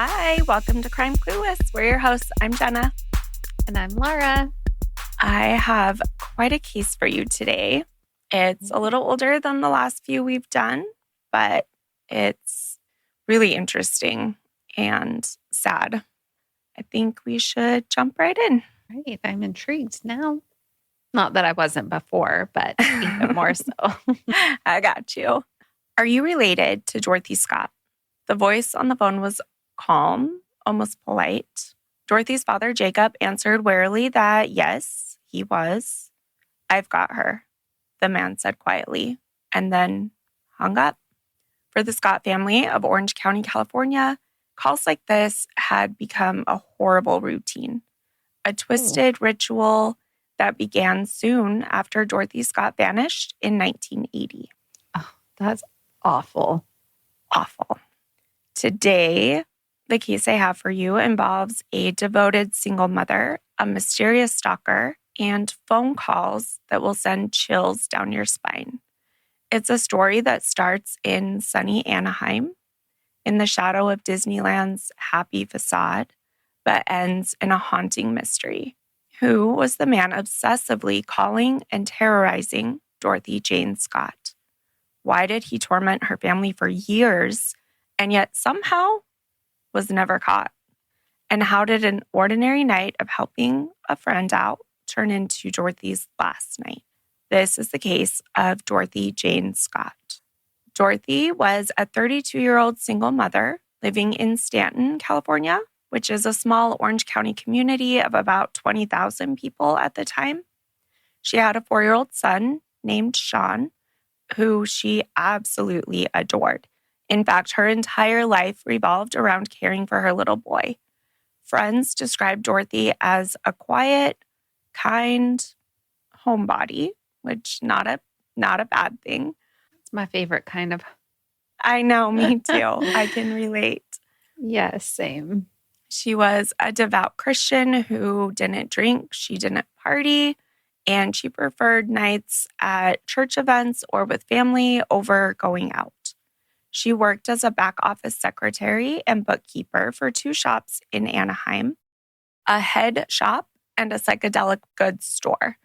Hi, welcome to Crime Clueless. We're your hosts. I'm Jenna. And I'm Laura. I have quite a case for you today. It's a little older than the last few we've done, but it's really interesting and sad. I think we should jump right in. Right. I'm intrigued now. Not that I wasn't before, but even more so. I got you. Are you related to Dorothy Scott? The voice on the phone was calm, almost polite. Dorothy's father, Jacob, answered warily that yes, he was. I've got her, the man said quietly, and then hung up. For the Scott family of Orange County, California, calls like this had become a horrible routine, a twisted ritual that began soon after Dorothy Scott vanished in 1980. Oh, that's awful. Awful. Today, the case I have for you involves a devoted single mother, a mysterious stalker, and phone calls that will send chills down your spine. It's a story that starts in sunny Anaheim, in the shadow of Disneyland's happy facade, but ends in a haunting mystery. Who was the man obsessively calling and terrorizing Dorothy Jane Scott? Why did he torment her family for years and yet somehow was never caught? And how did an ordinary night of helping a friend out turn into Dorothy's last night? This is the case of Dorothy Jane Scott. Dorothy was a 32-year-old single mother living in Stanton, California, which is a small Orange County community of about 20,000 people at the time. She had a 4-year-old son named Sean, who she absolutely adored. In fact, her entire life revolved around caring for her little boy. Friends described Dorothy as a quiet, kind homebody, which not a bad thing. It's my favorite kind of. I know, me too. I can relate. Yes, same. She was a devout Christian who didn't drink, she didn't party, and she preferred nights at church events or with family over going out. She worked as a back office secretary and bookkeeper for 2 shops in Anaheim, a head shop and a psychedelic goods store.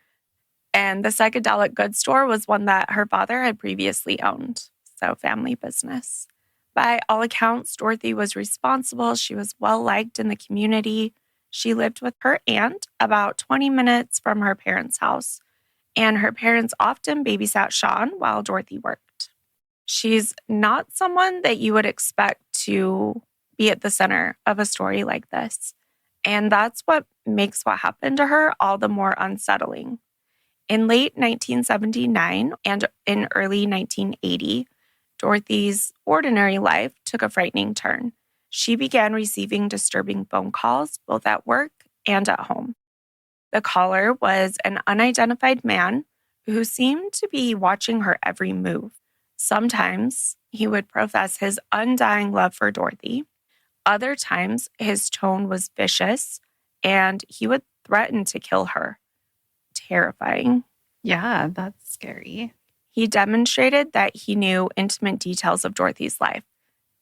And the psychedelic goods store was one that her father had previously owned, so family business. By all accounts, Dorothy was responsible. She was well-liked in the community. She lived with her aunt about 20 minutes from her parents' house, and her parents often babysat Sean while Dorothy worked. She's not someone that you would expect to be at the center of a story like this, and that's what makes what happened to her all the more unsettling. In late 1979 and in early 1980, Dorothy's ordinary life took a frightening turn. She began receiving disturbing phone calls both at work and at home. The caller was an unidentified man who seemed to be watching her every move. Sometimes he would profess his undying love for Dorothy. Other times his tone was vicious and he would threaten to kill her. Terrifying. Yeah, that's scary. He demonstrated that he knew intimate details of Dorothy's life.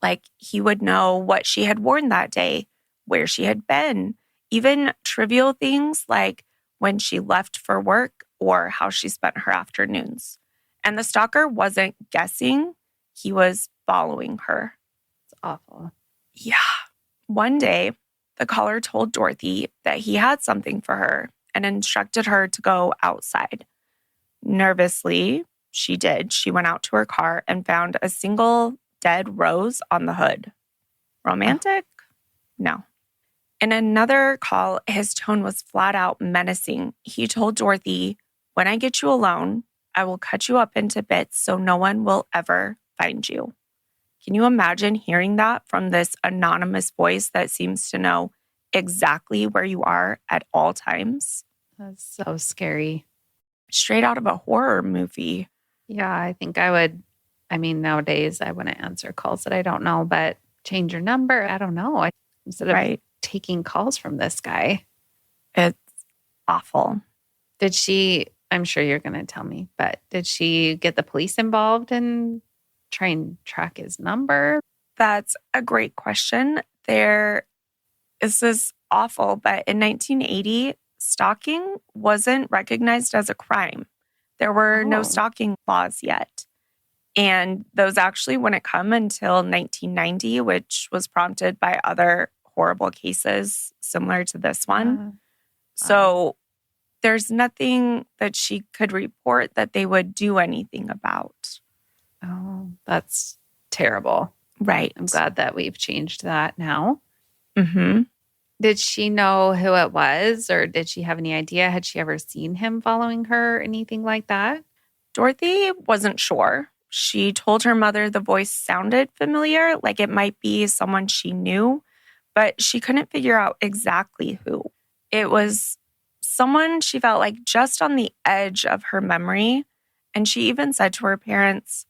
Like he would know what she had worn that day, where she had been, even trivial things like when she left for work or how she spent her afternoons. And the stalker wasn't guessing, he was following her. It's awful. Yeah. One day, the caller told Dorothy that he had something for her and instructed her to go outside. Nervously, she did. She went out to her car and found a single dead rose on the hood. Romantic? No. In another call, his tone was flat out menacing. He told Dorothy, "When I get you alone, I will cut you up into bits so no one will ever find you." Can you imagine hearing that from this anonymous voice that seems to know exactly where you are at all times? That's so scary. Straight out of a horror movie. Yeah, I think I would. I mean, nowadays I wouldn't answer calls that I don't know, but change your number. I don't know. Instead of taking calls from this guy. It's awful. Did she, I'm sure you're going to tell me, but did she get the police involved and try and track his number? That's a great question. This is awful, but in 1980, stalking wasn't recognized as a crime. There were no stalking laws yet. And those actually wouldn't come until 1990, which was prompted by other horrible cases similar to this one. So there's nothing that she could report that they would do anything about. Oh, that's terrible. Right. I'm glad that we've changed that now. Mm-hmm. Did she know who it was, or did she have any idea? Had she ever seen him following her or anything like that? Dorothy wasn't sure. She told her mother the voice sounded familiar, like it might be someone she knew, but she couldn't figure out exactly who. It was someone she felt like just on the edge of her memory. And she even said to her parents,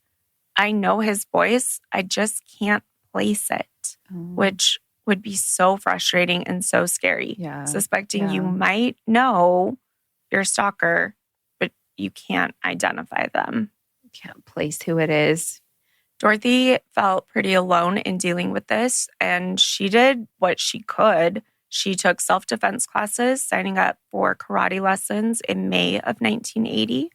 I know his voice, I just can't place it, which would be so frustrating and so scary. Suspecting you might know your stalker, but you can't identify them. You can't place who it is. Dorothy felt pretty alone in dealing with this, and she did what she could. She took self-defense classes, signing up for karate lessons in May of 1980.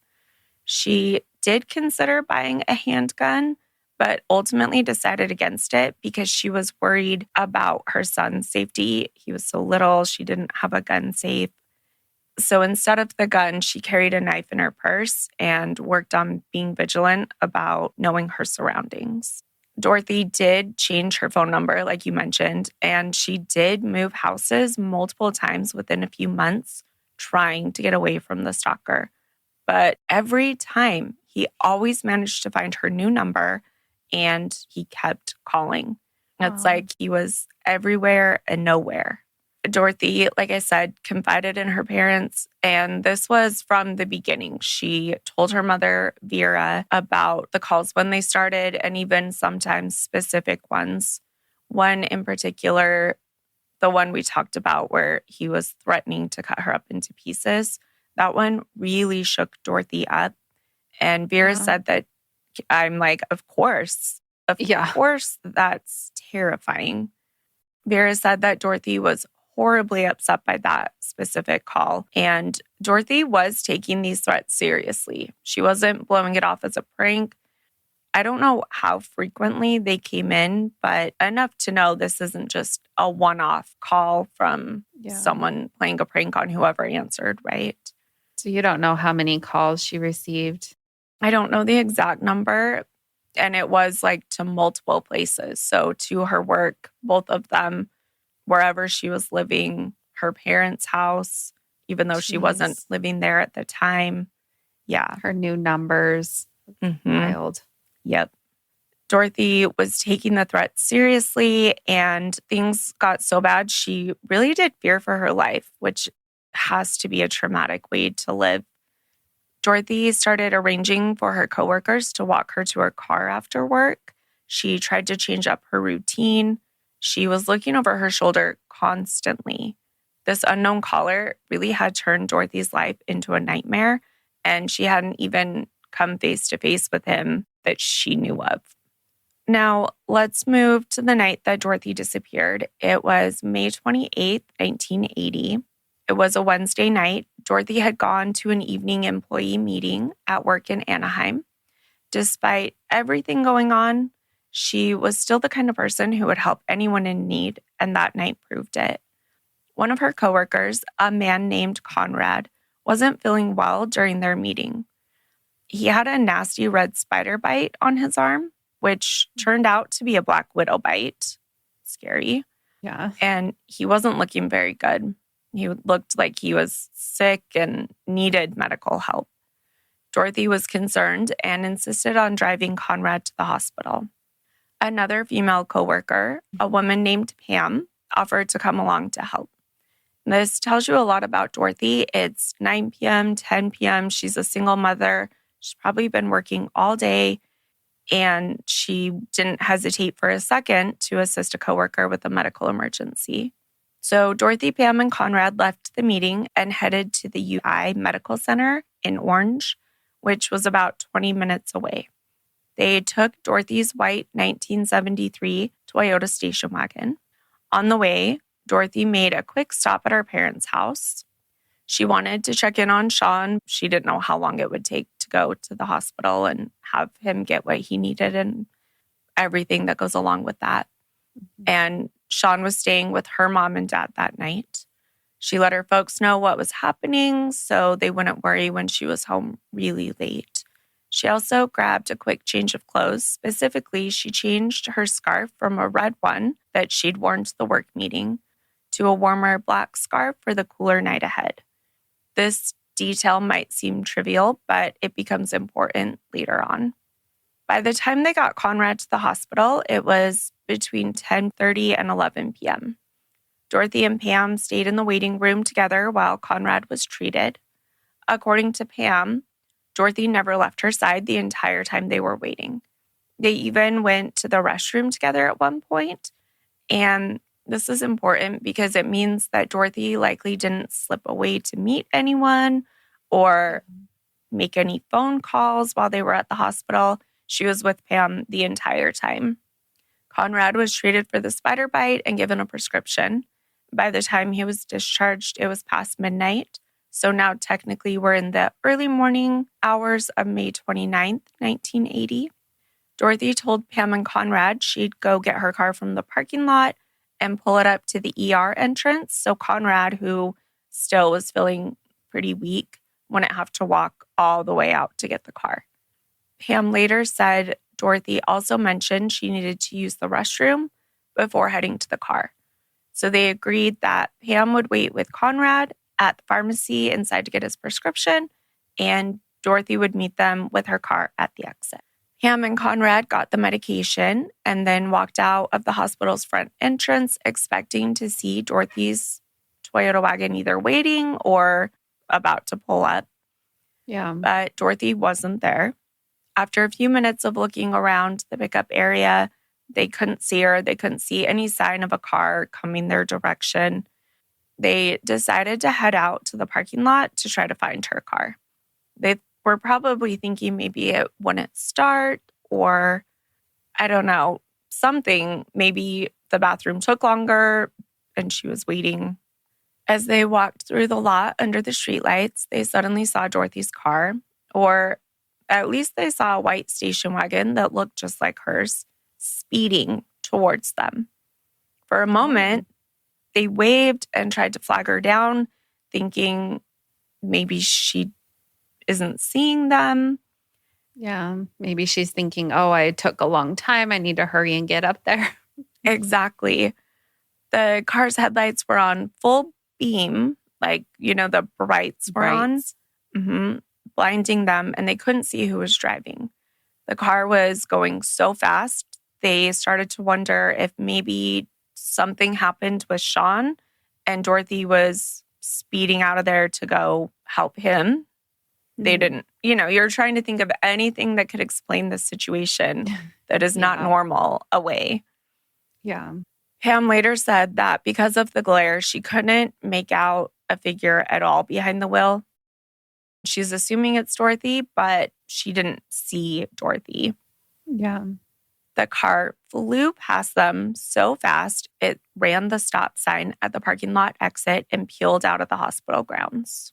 She did consider buying a handgun, but ultimately decided against it because she was worried about her son's safety. He was so little, she didn't have a gun safe. So instead of the gun, she carried a knife in her purse and worked on being vigilant about knowing her surroundings. Dorothy did change her phone number, like you mentioned, and she did move houses multiple times within a few months, trying to get away from the stalker. But every time, he always managed to find her new number, and he kept calling. It's like he was everywhere and nowhere. Dorothy, like I said, confided in her parents, and this was from the beginning. She told her mother, Vera, about the calls when they started, and even sometimes specific ones. One in particular, the one we talked about where he was threatening to cut her up into pieces, that one really shook Dorothy up. And Vera said that, I'm like, of course, that's terrifying. Vera said that Dorothy was horribly upset by that specific call. And Dorothy was taking these threats seriously. She wasn't blowing it off as a prank. I don't know how frequently they came in, but enough to know this isn't just a one-off call from someone playing a prank on whoever answered, right? So you don't know how many calls she received? I don't know the exact number. And it was like to multiple places. So to her work, both of them, wherever she was living, her parents' house, even though she wasn't living there at the time. Yeah. Her new numbers. Wild. Yep. Dorothy was taking the threat seriously, and things got so bad she really did fear for her life, which has to be a traumatic way to live. Dorothy started arranging for her coworkers to walk her to her car after work. She tried to change up her routine. She was looking over her shoulder constantly. This unknown caller really had turned Dorothy's life into a nightmare, and she hadn't even come face to face with him that she knew of. Now, let's move to the night that Dorothy disappeared. It was May 28th, 1980. It was a Wednesday night. Dorothy had gone to an evening employee meeting at work in Anaheim. Despite everything going on, she was still the kind of person who would help anyone in need, and that night proved it. One of her coworkers, a man named Conrad, wasn't feeling well during their meeting. He had a nasty red spider bite on his arm, which turned out to be a black widow bite. Scary. Yeah. And he wasn't looking very good. He looked like he was sick and needed medical help. Dorothy was concerned and insisted on driving Conrad to the hospital. Another female coworker, a woman named Pam, offered to come along to help. This tells you a lot about Dorothy. It's 9 p.m., 10 p.m. She's a single mother. She's probably been working all day, and she didn't hesitate for a second to assist a coworker with a medical emergency. So Dorothy, Pam, and Conrad left the meeting and headed to the UI Medical Center in Orange, which was about 20 minutes away. They took Dorothy's white 1973 Toyota station wagon. On the way, Dorothy made a quick stop at her parents' house. She wanted to check in on Sean. She didn't know how long it would take to go to the hospital and have him get what he needed and everything that goes along with that. And Sean was staying with her mom and dad that night. She let her folks know what was happening so they wouldn't worry when she was home really late. She also grabbed a quick change of clothes. Specifically, she changed her scarf from a red one that she'd worn to the work meeting to a warmer black scarf for the cooler night ahead. This detail might seem trivial, but it becomes important later on. By the time they got Conrad to the hospital, it was between 10:30 and 11 p.m. Dorothy and Pam stayed in the waiting room together while Conrad was treated. According to Pam, Dorothy never left her side the entire time they were waiting. They even went to the restroom together at one point, and this is important because it means that Dorothy likely didn't slip away to meet anyone or make any phone calls while they were at the hospital. She was with Pam the entire time. Conrad was treated for the spider bite and given a prescription. By the time he was discharged, it was past midnight. So now technically we're in the early morning hours of May 29th, 1980. Dorothy told Pam and Conrad she'd go get her car from the parking lot and pull it up to the ER entrance. So Conrad, who still was feeling pretty weak, wouldn't have to walk all the way out to get the car. Pam later said Dorothy also mentioned she needed to use the restroom before heading to the car. So they agreed that Pam would wait with Conrad at the pharmacy inside to get his prescription, and Dorothy would meet them with her car at the exit. Pam and Conrad got the medication and then walked out of the hospital's front entrance, expecting to see Dorothy's Toyota wagon either waiting or about to pull up. Yeah. But Dorothy wasn't there. After a few minutes of looking around the pickup area, they couldn't see her. They couldn't see any sign of a car coming their direction. They decided to head out to the parking lot to try to find her car. They were probably thinking maybe it wouldn't start or, I don't know, something. Maybe the bathroom took longer and she was waiting. As they walked through the lot under the streetlights, they suddenly saw Dorothy's car, or at least they saw a white station wagon that looked just like hers, speeding towards them. For a moment, they waved and tried to flag her down, thinking maybe she isn't seeing them. Yeah, maybe she's thinking, oh, I took a long time. I need to hurry and get up there. Exactly. The car's headlights were on full beam, like, the brights were on, blinding them, and they couldn't see who was driving. The car was going so fast, they started to wonder if maybe something happened with Sean and Dorothy was speeding out of there to go help him. They didn't, you're trying to think of anything that could explain this situation that is not normal away. Yeah. Pam later said that because of the glare, she couldn't make out a figure at all behind the wheel. She's assuming it's Dorothy, but she didn't see Dorothy. Yeah. The car flew past them so fast, it ran the stop sign at the parking lot exit and peeled out of the hospital grounds.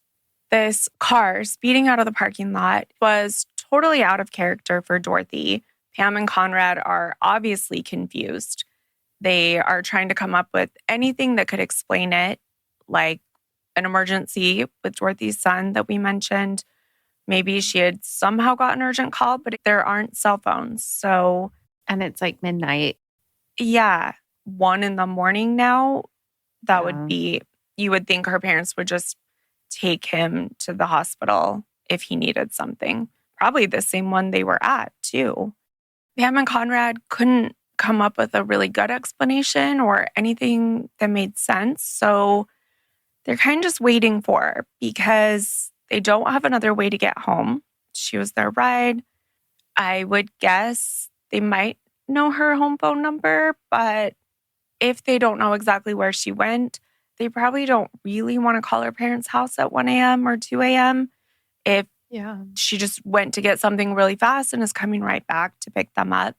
This car speeding out of the parking lot was totally out of character for Dorothy. Pam and Conrad are obviously confused. They are trying to come up with anything that could explain it, like an emergency with Dorothy's son that we mentioned. Maybe she had somehow got an urgent call, but there aren't cell phones. And it's like midnight. Yeah, 1 a.m. now. That would be, you would think her parents would just take him to the hospital if he needed something. Probably the same one they were at, too. Pam and Conrad couldn't come up with a really good explanation or anything that made sense. So they're kind of just waiting for her because they don't have another way to get home. She was their ride. I would guess they might know her home phone number, but if they don't know exactly where she went, they probably don't really want to call her parents' house at 1 a.m. or 2 a.m. if she just went to get something really fast and is coming right back to pick them up.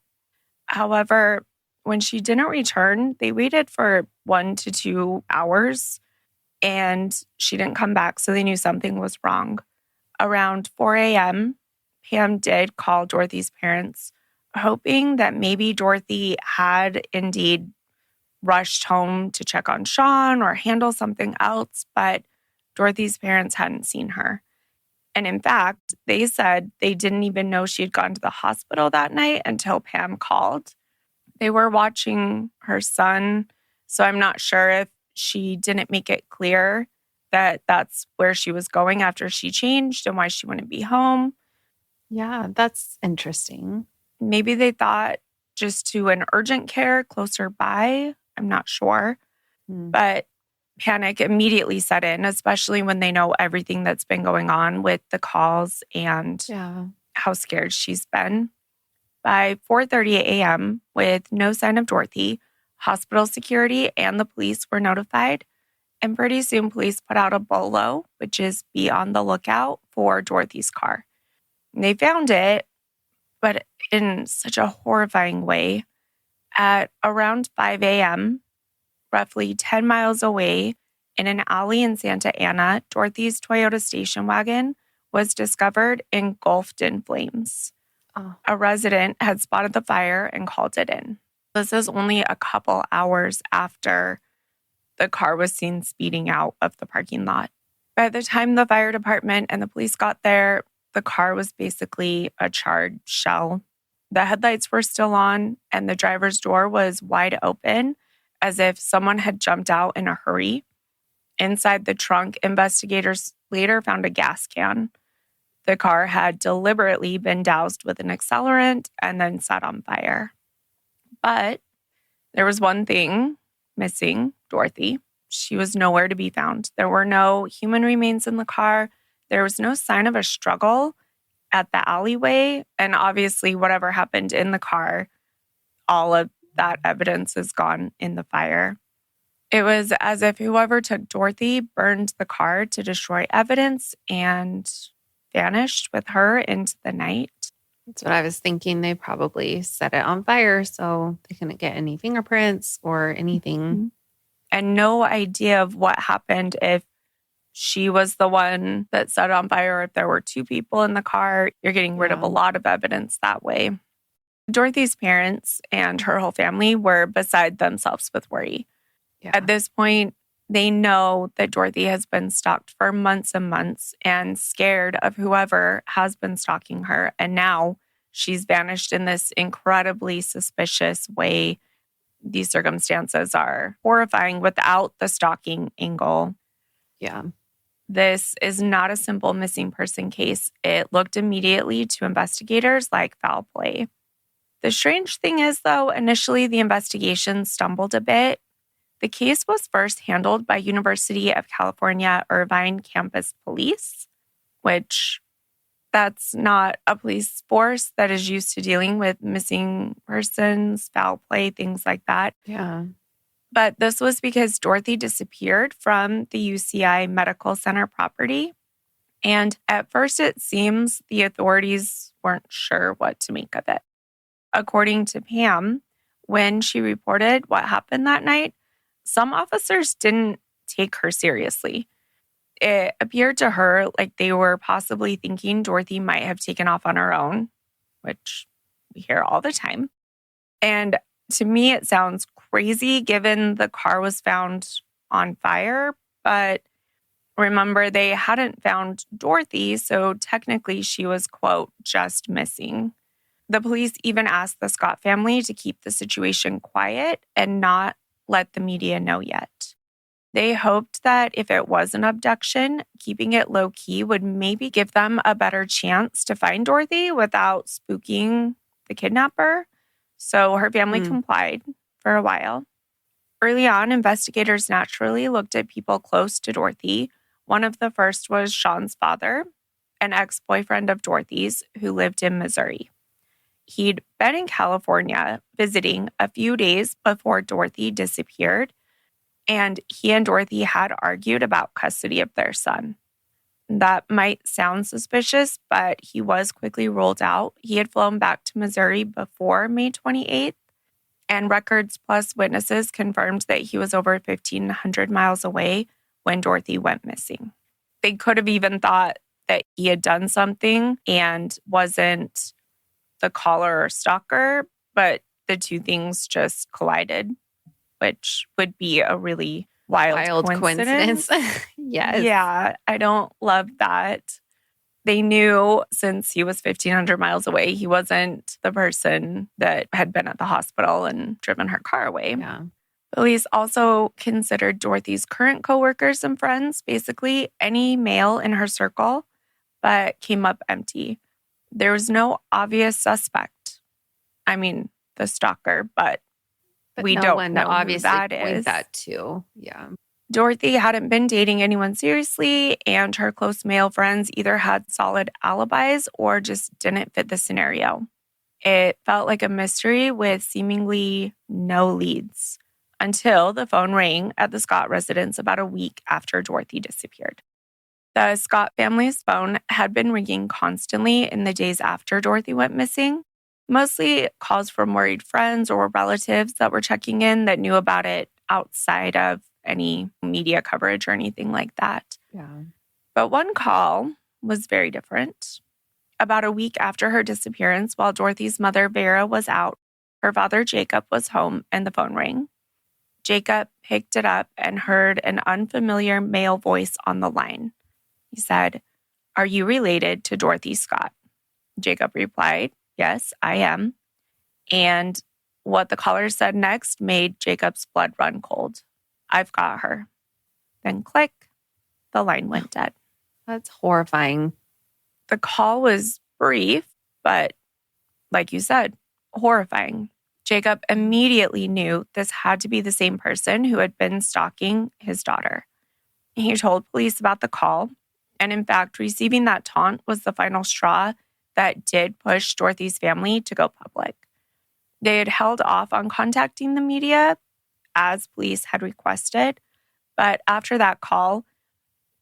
However, when she didn't return, they waited for 1 to 2 hours and she didn't come back, so they knew something was wrong. Around 4 a.m., Pam did call Dorothy's parents, hoping that maybe Dorothy had indeed rushed home to check on Sean or handle something else, but Dorothy's parents hadn't seen her. And in fact, they said they didn't even know she had gone to the hospital that night until Pam called. They were watching her son, so I'm not sure if she didn't make it clear that that's where she was going after she changed and why she wouldn't be home. Yeah, that's interesting. Maybe they thought just to an urgent care closer by. I'm not sure. But panic immediately set in, especially when they know everything that's been going on with the calls and how scared she's been. By 4:30 a.m., with no sign of Dorothy, hospital security and the police were notified. And pretty soon, police put out a BOLO, which is be on the lookout for Dorothy's car. And they found it, but in such a horrifying way. At around 5 a.m., roughly 10 miles away, in an alley in Santa Ana, Dorothy's Toyota station wagon was discovered engulfed in flames. A resident had spotted the fire and called it in. This is only a couple hours after the car was seen speeding out of the parking lot. By the time the fire department and the police got there, the car was basically a charred shell. The headlights were still on, and the driver's door was wide open, as if someone had jumped out in a hurry. Inside the trunk, investigators later found a gas can. The car had deliberately been doused with an accelerant and then set on fire. But there was one thing missing: Dorothy. She was nowhere to be found. There were no human remains in the car. There was no sign of a struggle at the alleyway. And obviously, whatever happened in the car, all of that evidence is gone in the fire. It was as if whoever took Dorothy burned the car to destroy evidence and vanished with her into the night. That's what I was thinking. They probably set it on fire so they couldn't get any fingerprints or anything. And no idea of what happened, if she was the one that set it on fire, if there were two people in the car. You're getting rid of a lot of evidence that way. Dorothy's parents and her whole family were beside themselves with worry. At this point, they know that Dorothy has been stalked for months and months and scared of whoever has been stalking her. And now she's vanished in this incredibly suspicious way. These circumstances are horrifying without the stalking angle. Yeah. This is not a simple missing person case. It looked immediately to investigators like foul play. The strange thing is, though, initially the investigation stumbled a bit. The case was first handled by University of California, Irvine campus police, which that's not a police force that is used to dealing with missing persons, foul play, things like that. Yeah. But this was because Dorothy disappeared from the UCI Medical Center property. And at first, it seems the authorities weren't sure what to make of it. According to Pam, when she reported what happened that night, some officers didn't take her seriously. It appeared to her like they were possibly thinking Dorothy might have taken off on her own, which we hear all the time. And to me, it sounds crazy given the car was found on fire. But remember, they hadn't found Dorothy, so technically she was, quote, just missing. The police even asked the Scott family to keep the situation quiet and not let the media know yet. They hoped that if it was an abduction, keeping it low-key would maybe give them a better chance to find Dorothy without spooking the kidnapper. So her family complied for a while. Early on, investigators naturally looked at people close to Dorothy. One of the first was Sean's father, an ex-boyfriend of Dorothy's who lived in Missouri. He'd been in California visiting a few days before Dorothy disappeared, and he and Dorothy had argued about custody of their son. That might sound suspicious, but he was quickly ruled out. He had flown back to Missouri before May 28th, And records plus witnesses confirmed that he was over 1,500 miles away when Dorothy went missing. They could have even thought that he had done something and wasn't the caller or stalker, but the two things just collided, which would be a really wild coincidence. Yes. Yeah, I don't love that. They knew since he was 1,500 miles away, he wasn't the person that had been at the hospital and driven her car away. Yeah. Police also considered Dorothy's current coworkers and friends, basically any male in her circle, but came up empty. There was no obvious suspect. I mean, the stalker, but we don't know who that is. That too. Yeah. Dorothy hadn't been dating anyone seriously, and her close male friends either had solid alibis or just didn't fit the scenario. It felt like a mystery with seemingly no leads until the phone rang at the Scott residence about a week after Dorothy disappeared. The Scott family's phone had been ringing constantly in the days after Dorothy went missing, mostly calls from worried friends or relatives that were checking in that knew about it outside of any media coverage or anything like that. Yeah. But one call was very different. About a week after her disappearance, while Dorothy's mother, Vera, was out, her father, Jacob, was home and the phone rang. Jacob picked it up and heard an unfamiliar male voice on the line. He said, "Are you related to Dorothy Scott?" Jacob replied, "Yes, I am." And what the caller said next made Jacob's blood run cold. "I've got her." Then click, the line went dead. That's horrifying. The call was brief, but like you said, horrifying. Jacob immediately knew this had to be the same person who had been stalking his daughter. He told police about the call, and in fact, receiving that taunt was the final straw that did push Dorothy's family to go public. They had held off on contacting the media, as police had requested, but after that call,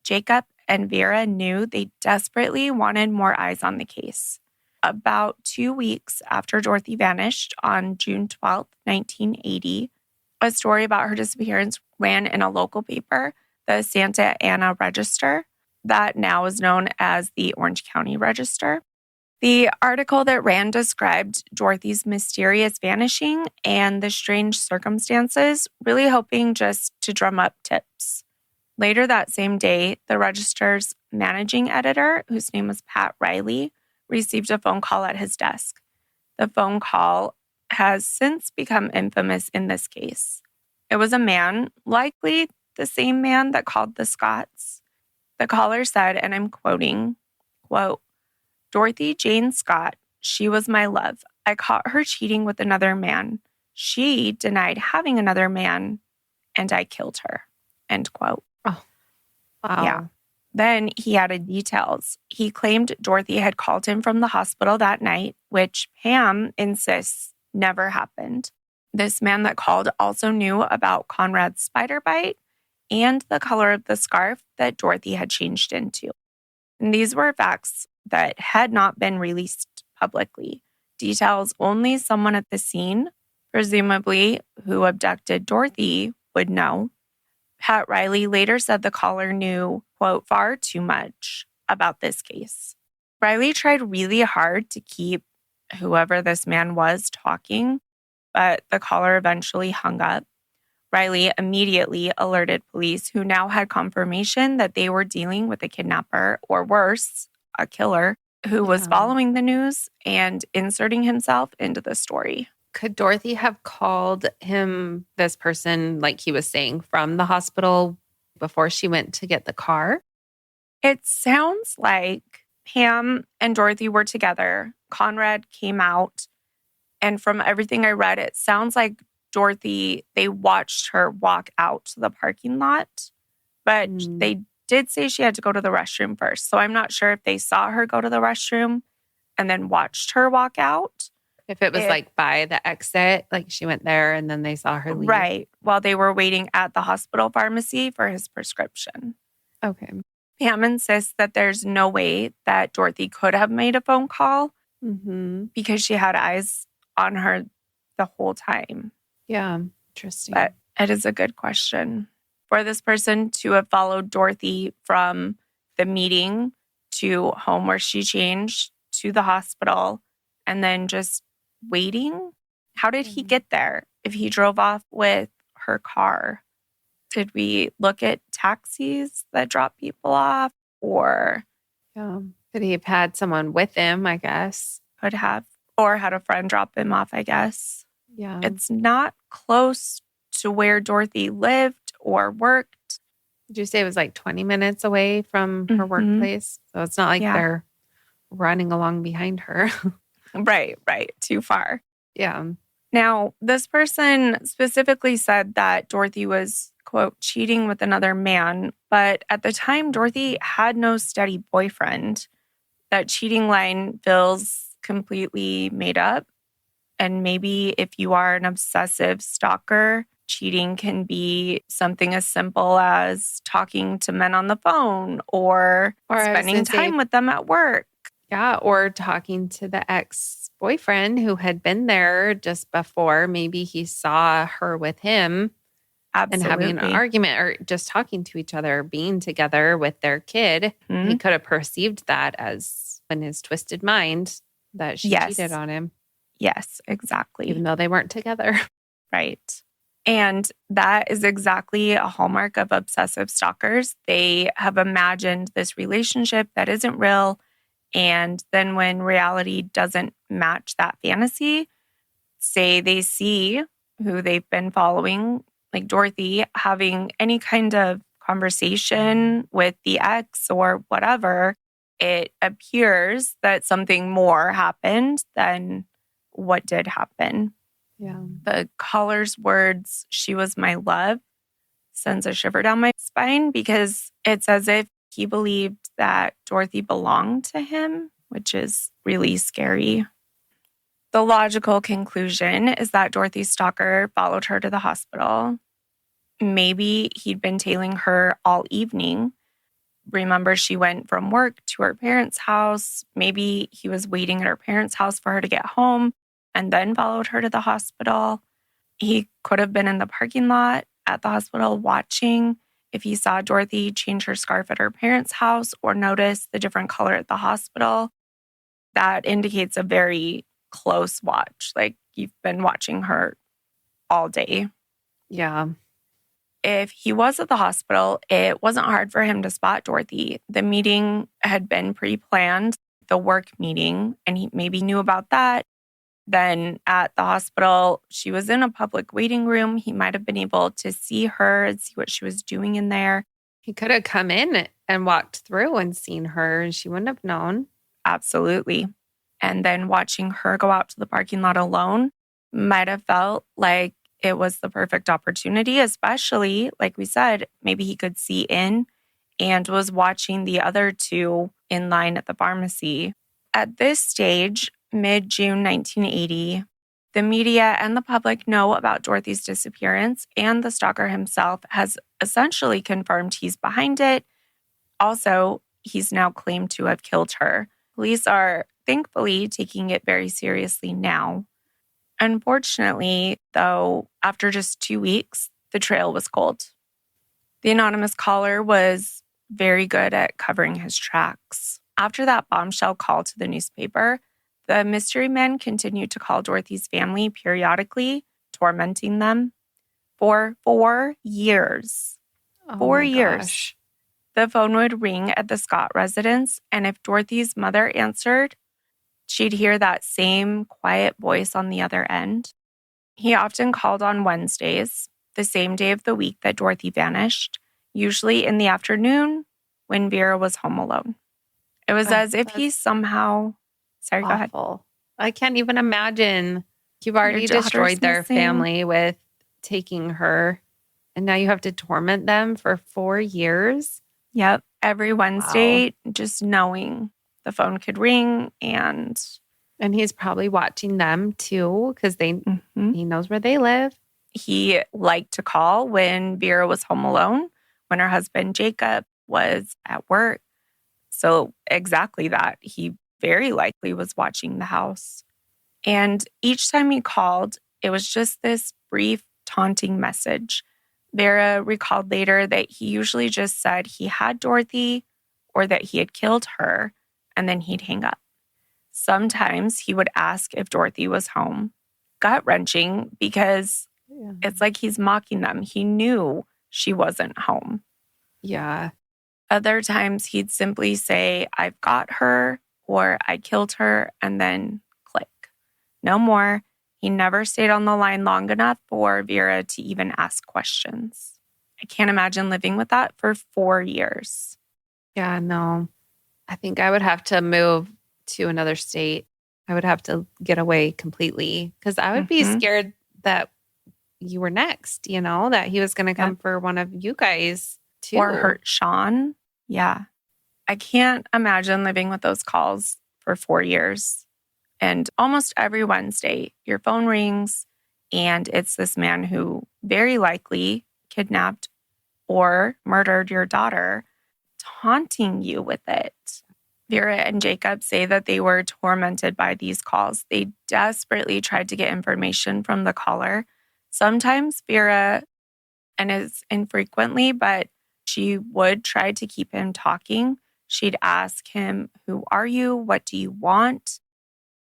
Jacob and Vera knew they desperately wanted more eyes on the case. About 2 weeks after Dorothy vanished on June 12th, 1980, a story about her disappearance ran in a local paper, the Santa Ana Register, that now is known as the Orange County Register. The article that ran described Dorothy's mysterious vanishing and the strange circumstances, really hoping just to drum up tips. Later that same day, the Register's managing editor, whose name was Pat Riley, received a phone call at his desk. The phone call has since become infamous in this case. It was a man, likely the same man that called the Scotts. The caller said, and I'm quoting, quote, "Dorothy Jane Scott, she was my love. I caught her cheating with another man. She denied having another man, and I killed her." End quote. Oh, wow. Yeah. Then he added details. He claimed Dorothy had called him from the hospital that night, which Pam insists never happened. This man that called also knew about Conrad's spider bite and the color of the scarf that Dorothy had changed into. And these were facts that had not been released publicly. Details only someone at the scene, presumably who abducted Dorothy, would know. Pat Riley later said the caller knew, quote, "far too much" about this case. Riley tried really hard to keep whoever this man was talking, but the caller eventually hung up. Riley immediately alerted police, who now had confirmation that they were dealing with a kidnapper, or worse, a killer, who was following the news and inserting himself into the story. Could Dorothy have called him, this person, like he was saying, from the hospital before she went to get the car? It sounds like Pam and Dorothy were together. Conrad came out. And from everything I read, it sounds like Dorothy, they watched her walk out to the parking lot. But they did say she had to go to the restroom first. So I'm not sure if they saw her go to the restroom and then watched her walk out. If it was like by the exit, like she went there and then they saw her leave. Right. While they were waiting at the hospital pharmacy for his prescription. Okay. Pam insists that there's no way that Dorothy could have made a phone call because she had eyes on her the whole time? Yeah, interesting. But it is a good question. For this person to have followed Dorothy from the meeting to home where she changed to the hospital and then just waiting. How did he get there if he drove off with her car? Did we look at taxis that drop people off, or could he have had someone with him, I guess? could have, or had a friend drop him off, I guess. Yeah. It's not close to where Dorothy lived or worked. Did you say it was like 20 minutes away from her workplace? So it's not like they're running along behind her. Right. Too far. Yeah. Now, this person specifically said that Dorothy was, quote, cheating with another man. But at the time, Dorothy had no steady boyfriend. That cheating line feels completely made up. And maybe if you are an obsessive stalker, cheating can be something as simple as talking to men on the phone or spending time with them at work. Yeah, or talking to the ex-boyfriend who had been there just before. Maybe he saw her with him. Absolutely. And having an argument or just talking to each other, being together with their kid. He could have perceived that as in his twisted mind that she cheated on him. Yes, exactly. Even though they weren't together. Right. And that is exactly a hallmark of obsessive stalkers. They have imagined this relationship that isn't real. And then when reality doesn't match that fantasy, say they see who they've been following, like Dorothy, having any kind of conversation with the ex or whatever, it appears that something more happened than what did happen. Yeah. The caller's words, "She was my love," sends a shiver down my spine because it's as if he believed that Dorothy belonged to him, which is really scary. The logical conclusion is that Dorothy's stalker followed her to the hospital. Maybe he'd been tailing her all evening. Remember, she went from work to her parents' house. Maybe he was waiting at her parents' house for her to get home and then followed her to the hospital. He could have been in the parking lot at the hospital watching if he saw Dorothy change her scarf at her parents' house or notice the different color at the hospital. That indicates a very close watch, like you've been watching her all day. Yeah. If he was at the hospital, it wasn't hard for him to spot Dorothy. The meeting had been pre-planned, the work meeting, and he maybe knew about that. Then at the hospital, she was in a public waiting room. He might have been able to see her and see what she was doing in there. He could have come in and walked through and seen her, and she wouldn't have known. Absolutely. And then watching her go out to the parking lot alone might have felt like it was the perfect opportunity, especially, like we said, maybe he could see in and was watching the other two in line at the pharmacy. At this stage, mid-June 1980, the media and the public know about Dorothy's disappearance, and the stalker himself has essentially confirmed he's behind it. Also, he's now claimed to have killed her. Police are thankfully taking it very seriously now. Unfortunately, though, after just 2 weeks, the trail was cold. The anonymous caller was very good at covering his tracks. After that bombshell call to the newspaper, the mystery man continued to call Dorothy's family periodically, tormenting them for 4 years. Oh 4 years. Gosh. The phone would ring at the Scott residence, and if Dorothy's mother answered, she'd hear that same quiet voice on the other end. He often called on Wednesdays, the same day of the week that Dorothy vanished, usually in the afternoon when Vera was home alone. It was as if he somehow... Sorry, go ahead. I can't even imagine. You've already destroyed their family with taking her, and now you have to torment them for 4 years? Yep. Every Wednesday, just knowing the phone could ring and he's probably watching them too because he knows where they live. He liked to call when Vera was home alone, when her husband Jacob was at work. So exactly that. He very likely was watching the house. And each time he called, it was just this brief, taunting message. Vera recalled later that he usually just said he had Dorothy or that he had killed her, and then he'd hang up. Sometimes he would ask if Dorothy was home. Gut-wrenching because it's like he's mocking them. He knew she wasn't home. Yeah. Other times he'd simply say, I've got her, or I killed her, and then click. No more. He never stayed on the line long enough for Vera to even ask questions. I can't imagine living with that for 4 years. Yeah, no. I think I would have to move to another state. I would have to get away completely because I would be scared that you were next, that he was going to come for one of you guys too. Or hurt Sean. Yeah. I can't imagine living with those calls for 4 years. And almost every Wednesday, your phone rings and it's this man who very likely kidnapped or murdered your daughter, taunting you with it. Vera and Jacob say that they were tormented by these calls. They desperately tried to get information from the caller. Sometimes Vera, and it's infrequently, but she would try to keep him talking. She'd ask him, who are you? What do you want?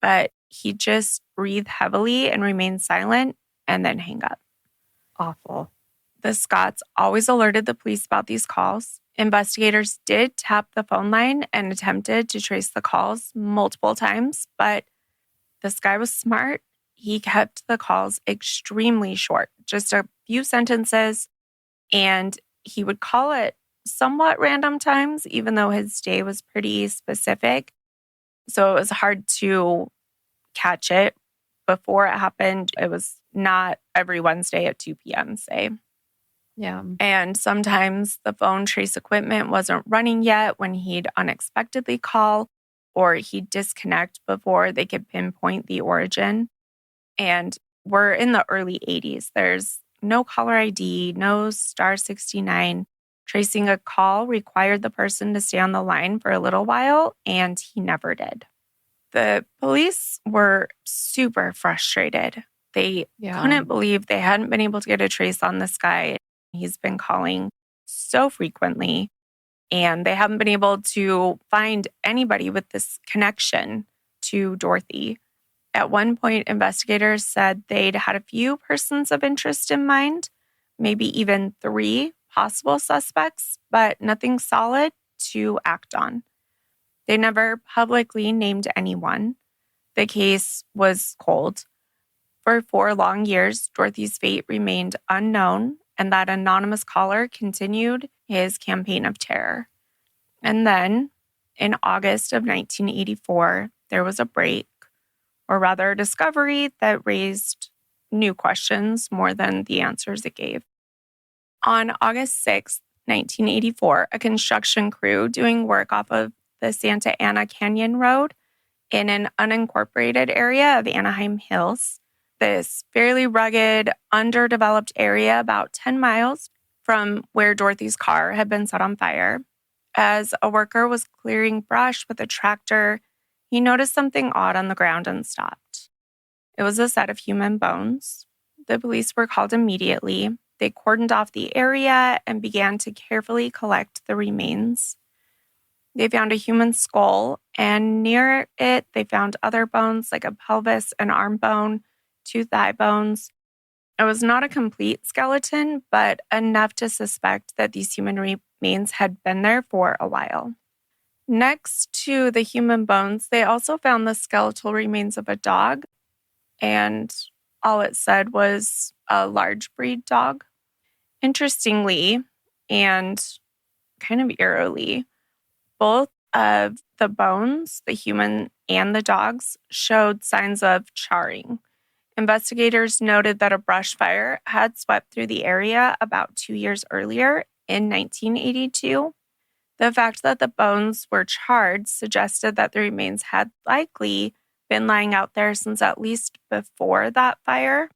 But he'd just breathe heavily and remain silent and then hang up. Awful. The Scotts always alerted the police about these calls. Investigators did tap the phone line and attempted to trace the calls multiple times, but this guy was smart. He kept the calls extremely short, just a few sentences, and he would call at somewhat random times, even though his day was pretty specific. So it was hard to catch it before it happened. It was not every Wednesday at 2 p.m., say. Yeah. And sometimes the phone trace equipment wasn't running yet when he'd unexpectedly call, or he'd disconnect before they could pinpoint the origin. And we're in the early 80s. There's no caller ID, no star 69. Tracing a call required the person to stay on the line for a little while, and he never did. The police were super frustrated. They couldn't believe they hadn't been able to get a trace on this guy. He's been calling so frequently, and they haven't been able to find anybody with this connection to Dorothy. At one point, investigators said they'd had a few persons of interest in mind, maybe even 3 possible suspects, but nothing solid to act on. They never publicly named anyone. The case was cold. For 4 long years, Dorothy's fate remained unknown, and that anonymous caller continued his campaign of terror. And then, in August of 1984, there was a break, or rather a discovery that raised new questions more than the answers it gave. On August 6, 1984, a construction crew doing work off of the Santa Ana Canyon Road in an unincorporated area of Anaheim Hills, this fairly rugged, underdeveloped area about 10 miles from where Dorothy's car had been set on fire. As a worker was clearing brush with a tractor, he noticed something odd on the ground and stopped. It was a set of human bones. The police were called immediately. They cordoned off the area and began to carefully collect the remains. They found a human skull, and near it, they found other bones like a pelvis and arm bone, 2 thigh bones. It was not a complete skeleton, but enough to suspect that these human remains had been there for a while. Next to the human bones, they also found the skeletal remains of a dog, and all it said was a large breed dog. Interestingly, and kind of eerily, both of the bones, the human and the dog's, showed signs of charring. Investigators noted that a brush fire had swept through the area about 2 years earlier in 1982. The fact that the bones were charred suggested that the remains had likely been lying out there since at least before that fire.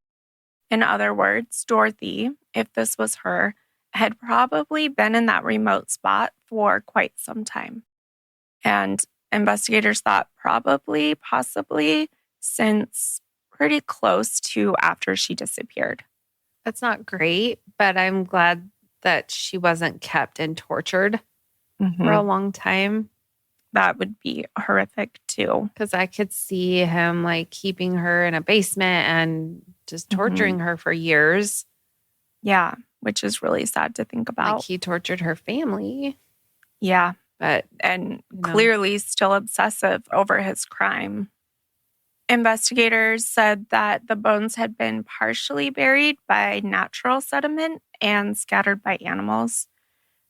In other words, Dorothy, if this was her, had probably been in that remote spot for quite some time. And investigators thought possibly, since pretty close to after she disappeared. That's not great, but I'm glad that she wasn't kept and tortured for a long time. That would be horrific too. Because I could see him like keeping her in a basement and just torturing her for years. Yeah, which is really sad to think about. Like he tortured her family. Yeah. But clearly still obsessive over his crime. Investigators said that the bones had been partially buried by natural sediment and scattered by animals.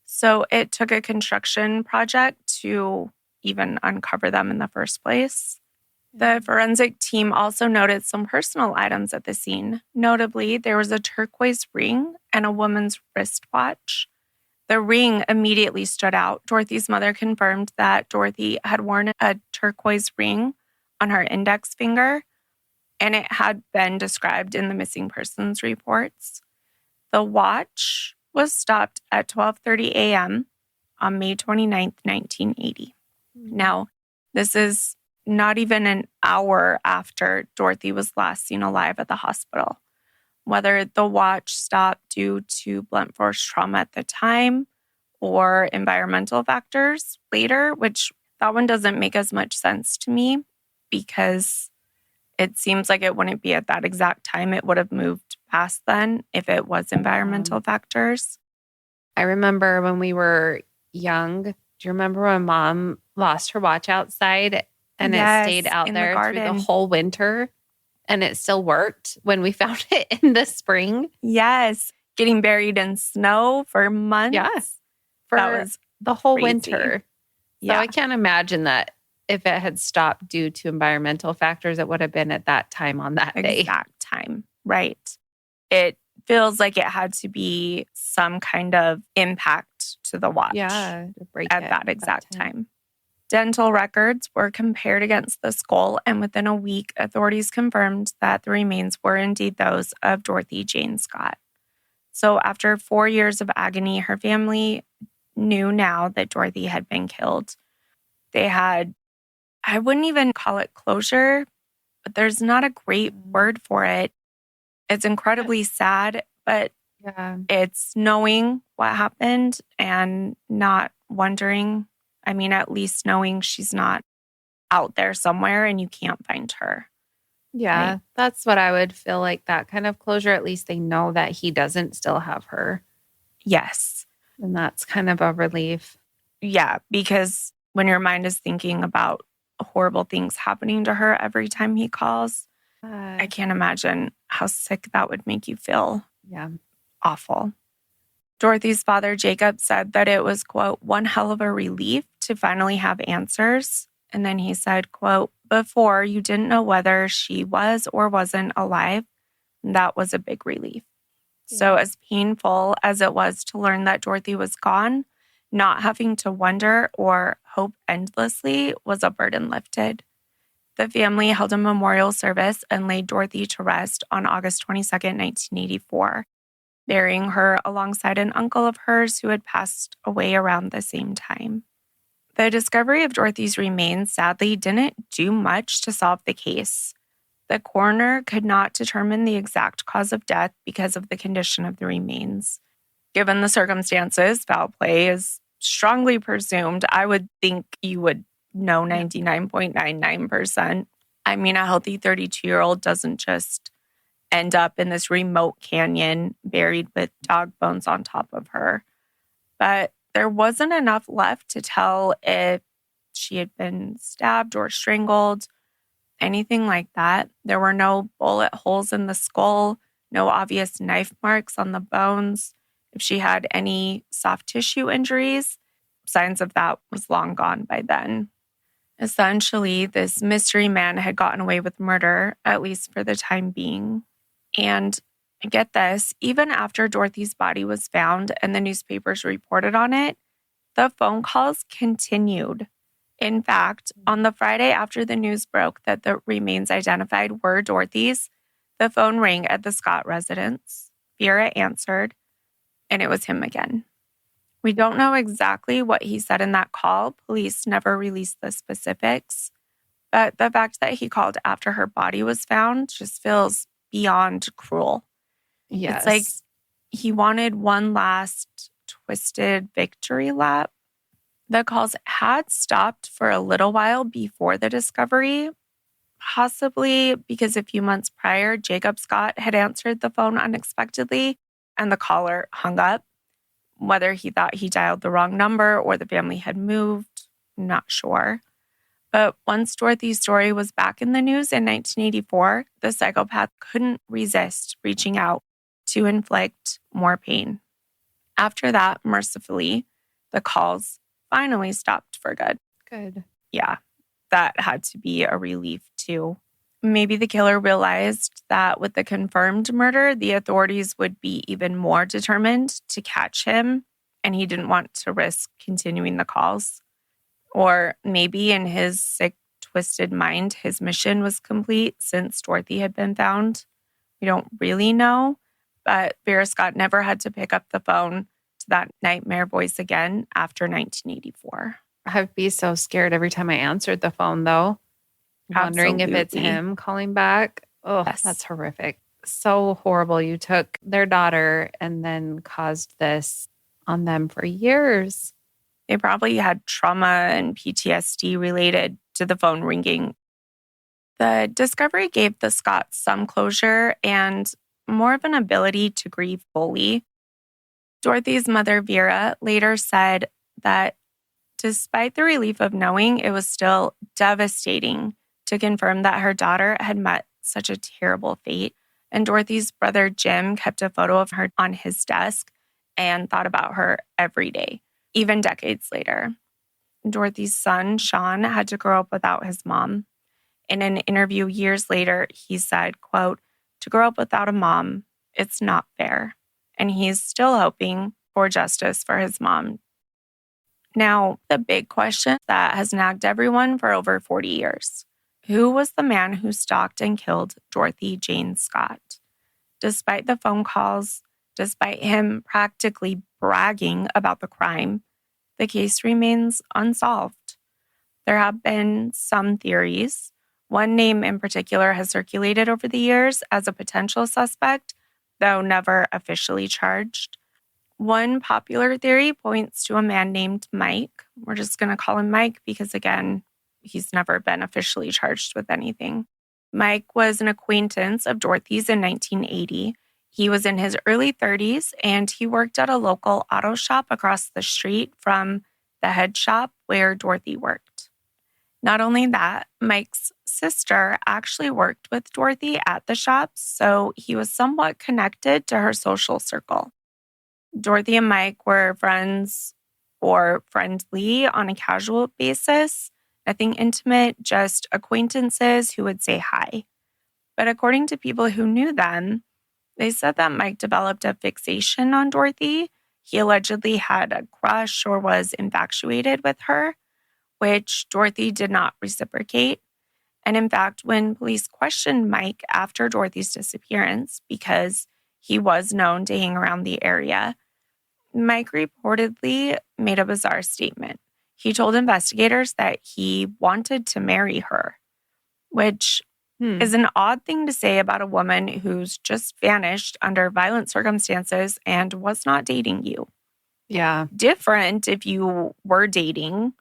So it took a construction project to even uncover them in the first place. The forensic team also noted some personal items at the scene. Notably, there was a turquoise ring and a woman's wristwatch. The ring immediately stood out. Dorothy's mother confirmed that Dorothy had worn a turquoise ring on her index finger, and it had been described in the missing persons reports. The watch was stopped at 12:30 a.m. on May 29th, 1980. Now, this is not even an hour after Dorothy was last seen alive at the hospital. Whether the watch stopped due to blunt force trauma at the time or environmental factors later, which that one doesn't make as much sense to me because it seems like it wouldn't be at that exact time. It would have moved past then if it was environmental factors. I remember when we were young. Do you remember when Mom lost her watch outside and it stayed out there through the whole winter and it still worked when we found it in the spring? Yes. Getting buried in snow for months. Yes. That was the whole winter. So Yeah. I can't imagine that if it had stopped due to environmental factors, it would have been at that time on that day. Exact time. Right. It feels like it had to be some kind of impact to the watch to break at that exact time. Dental records were compared against the skull, and within a week, authorities confirmed that the remains were indeed those of Dorothy Jane Scott. So after 4 years of agony, her family knew now that Dorothy had been killed. They had, I wouldn't even call it closure, but there's not a great word for it. It's incredibly sad, but it's knowing what happened and not wondering. I mean, at least knowing she's not out there somewhere and you can't find her. Yeah, right? That's what I would feel like, that kind of closure. At least they know that he doesn't still have her. Yes. And that's kind of a relief. Yeah, because when your mind is thinking about horrible things happening to her every time he calls, I can't imagine how sick that would make you feel. Yeah. Awful. Dorothy's father, Jacob, said that it was, quote, one hell of a relief to finally have answers. And then he said, quote, before you didn't know whether she was or wasn't alive. That was a big relief. Yeah. So as painful as it was to learn that Dorothy was gone, not having to wonder or hope endlessly was a burden lifted. The family held a memorial service and laid Dorothy to rest on August 22nd, 1984, burying her alongside an uncle of hers who had passed away around the same time. The discovery of Dorothy's remains sadly didn't do much to solve the case. The coroner could not determine the exact cause of death because of the condition of the remains. Given the circumstances, foul play is strongly presumed. I would think you would know 99.99%. I mean, a healthy 32-year-old doesn't just end up in this remote canyon buried with dog bones on top of her. But there wasn't enough left to tell if she had been stabbed or strangled, anything like that. There were no bullet holes in the skull, no obvious knife marks on the bones. If she had any soft tissue injuries, signs of that was long gone by then. Essentially, this mystery man had gotten away with murder, at least for the time being. And get this, even after Dorothy's body was found and the newspapers reported on it, the phone calls continued. In fact, on the Friday after the news broke that the remains identified were Dorothy's, the phone rang at the Scott residence. Vera answered, and it was him again. We don't know exactly what he said in that call. Police never released the specifics, But the fact that he called after her body was found just feels beyond cruel. Yes. It's like he wanted one last twisted victory lap. The calls had stopped for a little while before the discovery, possibly because a few months prior, Jacob Scott had answered the phone unexpectedly and the caller hung up. Whether he thought he dialed the wrong number or the family had moved, not sure. But once Dorothy's story was back in the news in 1984, the psychopath couldn't resist reaching out to inflict more pain. After that, mercifully, the calls finally stopped for good. Good. Yeah, that had to be a relief too. Maybe the killer realized that with the confirmed murder, the authorities would be even more determined to catch him, and he didn't want to risk continuing the calls. Or maybe in his sick, twisted mind, his mission was complete since Dorothy had been found. We don't really know, but Vera Scott never had to pick up the phone to that nightmare voice again after 1984. I'd be so scared every time I answered the phone, though. Wondering if it's him calling back. Oh, yes. That's horrific. So horrible. You took their daughter and then caused this on them for years. They probably had trauma and PTSD related to the phone ringing. The discovery gave the Scotts some closure and more of an ability to grieve fully. Dorothy's mother, Vera, later said that despite the relief of knowing, it was still devastating to confirm that her daughter had met such a terrible fate. And Dorothy's brother, Jim, kept a photo of her on his desk and thought about her every day, even decades later. Dorothy's son, Sean, had to grow up without his mom. In an interview years later, he said, quote, "To grow up without a mom, it's not fair." And he's still hoping for justice for his mom. Now, the big question that has nagged everyone for over 40 years. Who was the man who stalked and killed Dorothy Jane Scott? Despite the phone calls, despite him practically bragging about the crime, the case remains unsolved. There have been some theories. One name in particular has circulated over the years as a potential suspect, though never officially charged. One popular theory points to a man named Mike. We're just going to call him Mike because, again, he's never been officially charged with anything. Mike was an acquaintance of Dorothy's in 1980. He was in his early 30s, and he worked at a local auto shop across the street from the head shop where Dorothy worked. Not only that, Mike's sister actually worked with Dorothy at the shop, so he was somewhat connected to her social circle. Dorothy and Mike were friends or friendly on a casual basis, nothing intimate, just acquaintances who would say hi. But according to people who knew them, they said that Mike developed a fixation on Dorothy. He allegedly had a crush or was infatuated with her, which Dorothy did not reciprocate. And in fact, when police questioned Mike after Dorothy's disappearance, because he was known to hang around the area, Mike reportedly made a bizarre statement. He told investigators that he wanted to marry her, which is an odd thing to say about a woman who's just vanished under violent circumstances and was not dating you. Yeah. Different if you were dating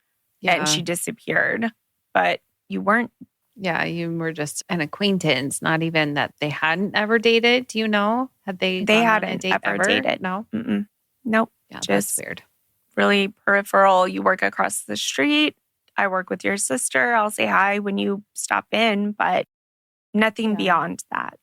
and she disappeared, but you weren't. Yeah, you were just an acquaintance, not even that they hadn't ever dated. Do you know? Had they hadn't ever dated. No? Mm-mm. Nope. Yeah, just that's weird. Really peripheral. You work across the street. I work with your sister. I'll say hi when you stop in, but nothing beyond that.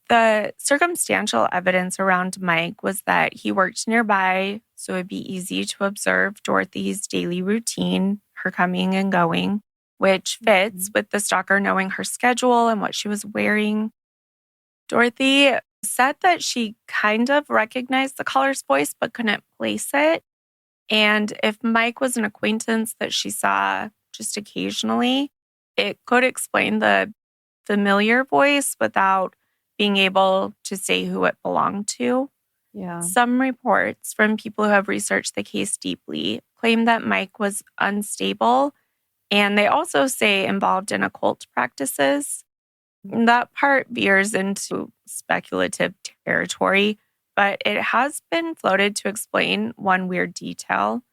The circumstantial evidence around Mike was that he worked nearby, so it'd be easy to observe Dorothy's daily routine, her coming and going, which fits with the stalker knowing her schedule and what she was wearing. Dorothy said that she kind of recognized the caller's voice but couldn't place it. And if Mike was an acquaintance that she saw just occasionally, it could explain the familiar voice without being able to say who it belonged to. Yeah. Some reports from people who have researched the case deeply claim that Mike was unstable And they also say involved in occult practices. That part veers into speculative territory, but it has been floated to explain one weird detail: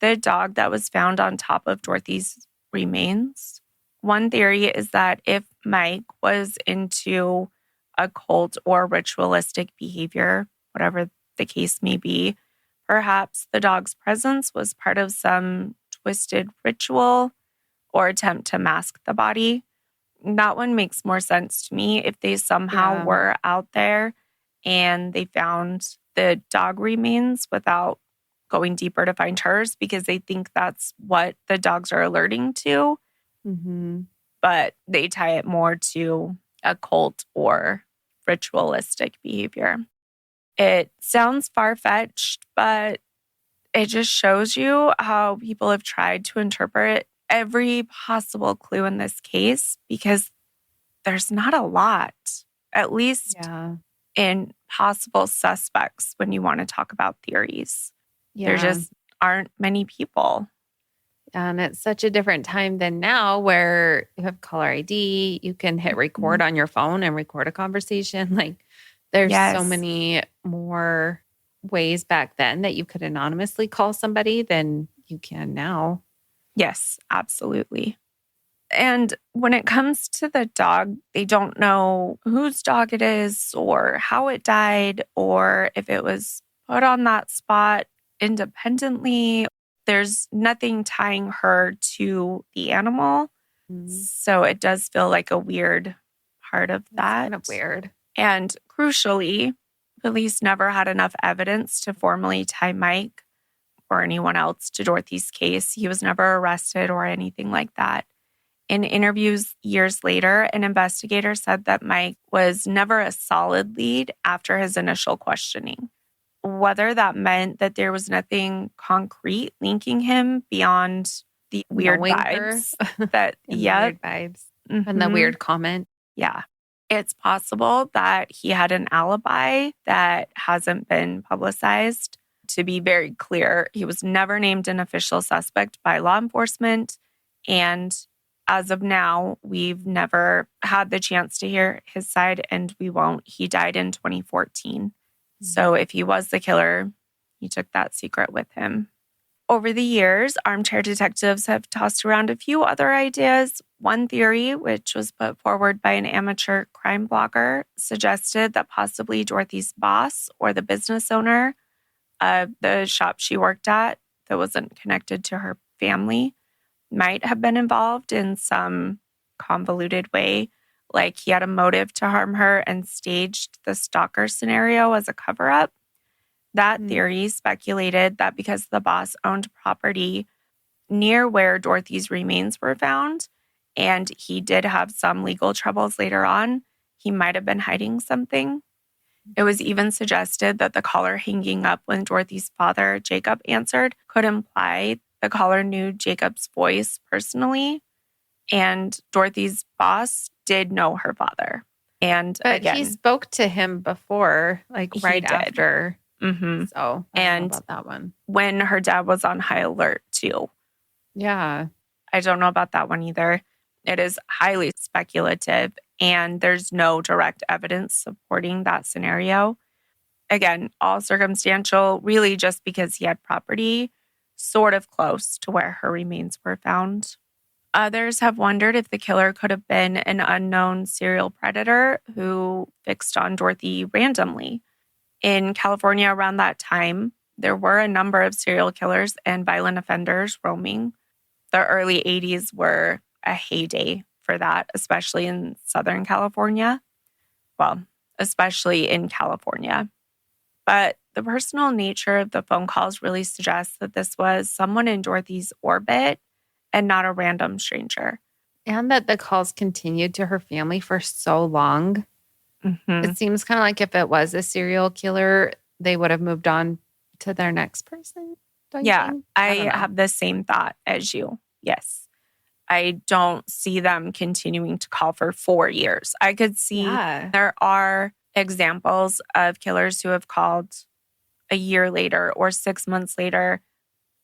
the dog that was found on top of Dorothy's remains. One theory is that if Mike was into occult or ritualistic behavior, whatever the case may be, perhaps the dog's presence was part of some twisted ritual or attempt to mask the body. That one makes more sense to me. If they somehow were out there and they found the dog remains without going deeper to find hers, because they think that's what the dogs are alerting to. Mm-hmm. But they tie it more to occult or ritualistic behavior. It sounds far-fetched, but it just shows you how people have tried to interpret every possible clue in this case, because there's not a lot, at least in possible suspects when you want to talk about theories. Yeah. There just aren't many people. And it's such a different time than now, where you have caller ID, you can hit record on your phone and record a conversation. Like, there's so many more ways back then that you could anonymously call somebody than you can now. Yes, absolutely. And when it comes to the dog, they don't know whose dog it is or how it died or if it was put on that spot independently. There's nothing tying her to the animal. Mm-hmm. So it does feel like a weird part of that. It's kind of weird. And crucially, police never had enough evidence to formally tie Mike or anyone else to Dorothy's case. He was never arrested or anything like that. In interviews years later, an investigator said that Mike was never a solid lead after his initial questioning. Whether that meant that there was nothing concrete linking him beyond the weird vibes. Weird vibes. Mm-hmm. And the weird comment. Yeah. It's possible that he had an alibi that hasn't been publicized. To be very clear, he was never named an official suspect by law enforcement. And as of now, we've never had the chance to hear his side, and we won't. He died in 2014. So if he was the killer, he took that secret with him. Over the years, armchair detectives have tossed around a few other ideas. One theory, which was put forward by an amateur crime blogger, suggested that possibly Dorothy's boss or the business owner of the shop she worked at that wasn't connected to her family might have been involved in some convoluted way. Like he had a motive to harm her and staged the stalker scenario as a cover-up. That theory speculated that because the boss owned property near where Dorothy's remains were found, and he did have some legal troubles later on, he might have been hiding something. It was even suggested that the caller hanging up when Dorothy's father, Jacob, answered could imply the caller knew Jacob's voice personally, and Dorothy's boss did know her father. But again, he spoke to him before, like right after. Mm-hmm. So I don't know about that one. When her dad was on high alert too. Yeah. I don't know about that one either. It is highly speculative, and there's no direct evidence supporting that scenario. Again, all circumstantial, really just because he had property sort of close to where her remains were found. Others have wondered if the killer could have been an unknown serial predator who fixed on Dorothy randomly. In California around that time, there were a number of serial killers and violent offenders roaming. The early 80s were a heyday for that, especially in Southern California. Well, especially in California. But the personal nature of the phone calls really suggests that this was someone in Dorothy's orbit and not a random stranger. And that the calls continued to her family for so long. Mm-hmm. It seems kind of like if it was a serial killer, they would have moved on to their next person. Yeah, I have the same thought as you. Yes. I don't see them continuing to call for 4 years. I could see there are examples of killers who have called a year later or 6 months later.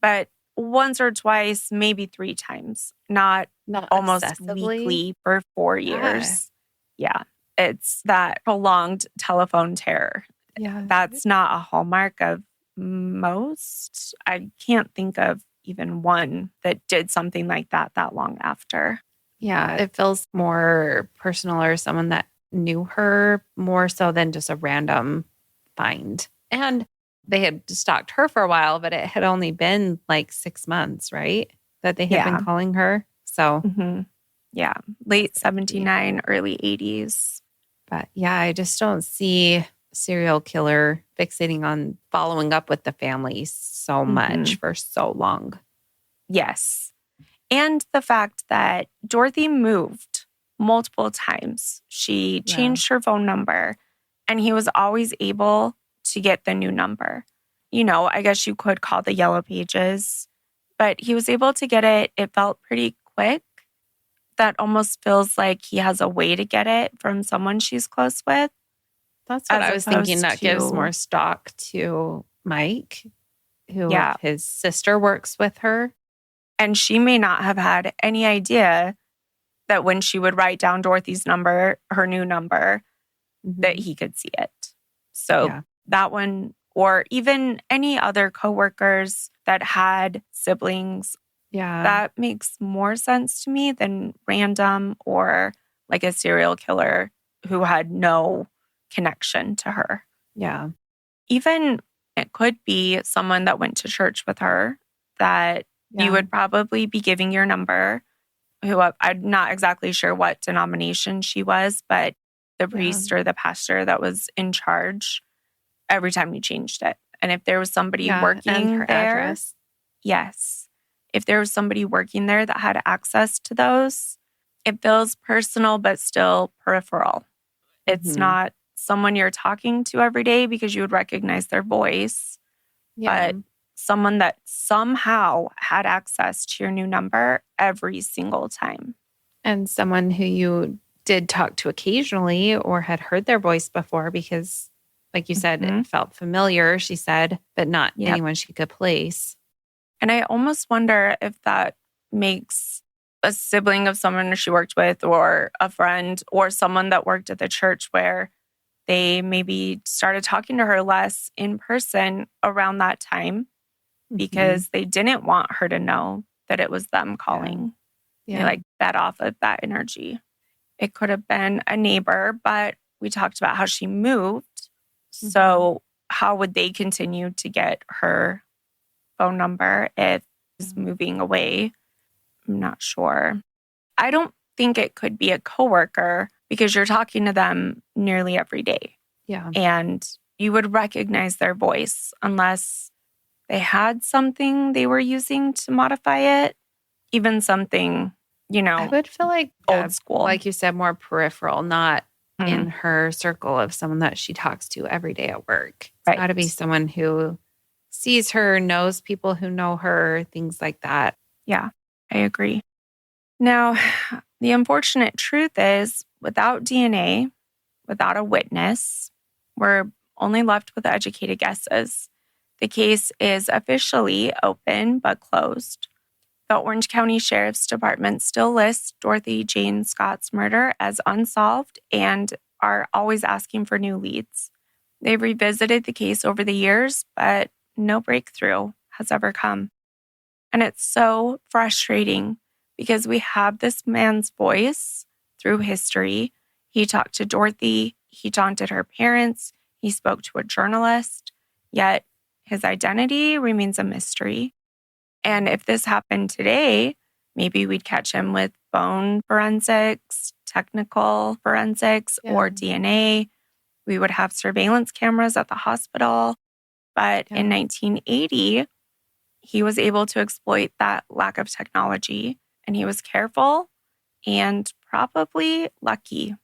But once or twice, maybe 3 times, not almost obsessively. weekly for 4 years. Yeah. It's that prolonged telephone terror. Yeah. That's not a hallmark of most. I can't think of even one that did something like that long after. Yeah, it feels more personal or someone that knew her more so than just a random find. And they had stalked her for a while, but it had only been like 6 months, right? That they had been calling her. So, yeah, late 79, early 80s. But yeah, I just don't see serial killer fixating on following up with the family so much for so long. Yes. And the fact that Dorothy moved multiple times. She changed her phone number, and he was always able to get the new number. You know, I guess you could call the yellow pages, but he was able to get it. It felt pretty quick. That almost feels like he has a way to get it from someone she's close with. That's what I was thinking. That gives more stock to Mike, who his sister works with her. And she may not have had any idea that when she would write down Dorothy's number, her new number, that he could see it. So that one, or even any other coworkers that had siblings, that makes more sense to me than random or like a serial killer who had no connection to her. Yeah. Even it could be someone that went to church with her that you would probably be giving your number, who I'm not exactly sure what denomination she was, but the priest or the pastor that was in charge every time you changed it. And if there was somebody working and her there, address. Yes. If there was somebody working there that had access to those, it feels personal, but still peripheral. It's not someone you're talking to every day because you would recognize their voice, but someone that somehow had access to your new number every single time. And someone who you did talk to occasionally or had heard their voice before because, like you said, it felt familiar, she said, but not anyone she could place. And I almost wonder if that makes a sibling of someone she worked with or a friend or someone that worked at the church where they maybe started talking to her less in person around that time because they didn't want her to know that it was them calling. They like fed off of that energy. It could have been a neighbor, but we talked about how she moved. So how would they continue to get her phone number if she's moving away? I'm not sure. I don't think it could be a coworker because you're talking to them nearly every day. Yeah. And you would recognize their voice unless they had something they were using to modify it, even something, you know, I would feel like old school. Like you said, more peripheral, not in her circle of someone that she talks to every day at work. It's got to be someone who sees her, knows people who know her, things like that. Yeah, I agree. Now, the unfortunate truth is without DNA, without a witness, we're only left with educated guesses. The case is officially open but closed. The Orange County Sheriff's Department still lists Dorothy Jane Scott's murder as unsolved and are always asking for new leads. They've revisited the case over the years, but no breakthrough has ever come. And it's so frustrating because we have this man's voice through history. He talked to Dorothy, he taunted her parents, he spoke to a journalist, yet his identity remains a mystery. And if this happened today, maybe we'd catch him with bone forensics, technical forensics, or DNA. We would have surveillance cameras at the hospital. But in 1980, he was able to exploit that lack of technology, and he was careful and probably lucky.